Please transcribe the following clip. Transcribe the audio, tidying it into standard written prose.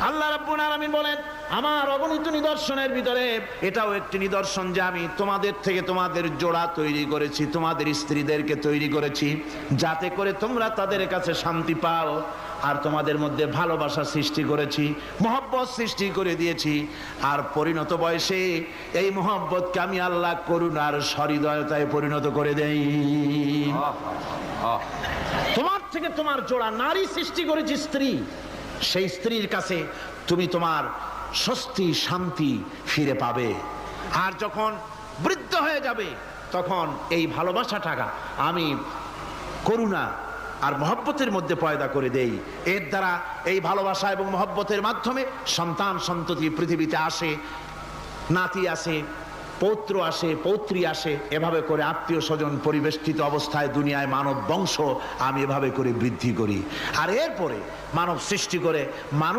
আল্লাহ রাব্বুল আলামিন বলেন, আমার অগণিত নিদর্শনের ভিতরে এটাও একটি নিদর্শন যে আমি তোমাদের থেকে তোমাদের জোড়া তৈরি করেছি, তোমাদের স্ত্রীদেরকে তৈরি করেছি, যাতে করে তোমরা তাদের কাছে শান্তি পাও। আর তোমাদের মধ্যে ভালোবাসা সৃষ্টি করেছি, মহব্বত সৃষ্টি করে দিয়েছি। আর পরিণত বয়সে এই মহব্বতকে আমি আল্লাহ করুণার সহৃদয়তায় পরিণত করে দেই। তোমার থেকে তোমার জোড়া নারী সৃষ্টি করেছি, স্ত্রী। সেই স্ত্রীর কাছে তুমি তোমার স্বস্তি শান্তি ফিরে পাবে। আর যখন বৃদ্ধ হয়ে যাবে তখন এই ভালোবাসাটা আমি করুণা আর মহব্বতের মধ্যে পয়দা করে দেই। এর দ্বারা এই ভালোবাসা এবং মহব্বতের মাধ্যমে সন্তান সন্ততি পৃথিবীতে আসে, নাতি আসে, পৌত্র আসে, পৌত্রী আসে। এভাবে করে আত্মীয় স্বজন পরিবেষ্টিত অবস্থায় দুনিয়ায় মানব বংশ আমি এভাবে করে বৃদ্ধি করি। আর এরপরে মানব সৃষ্টি করে মানুষ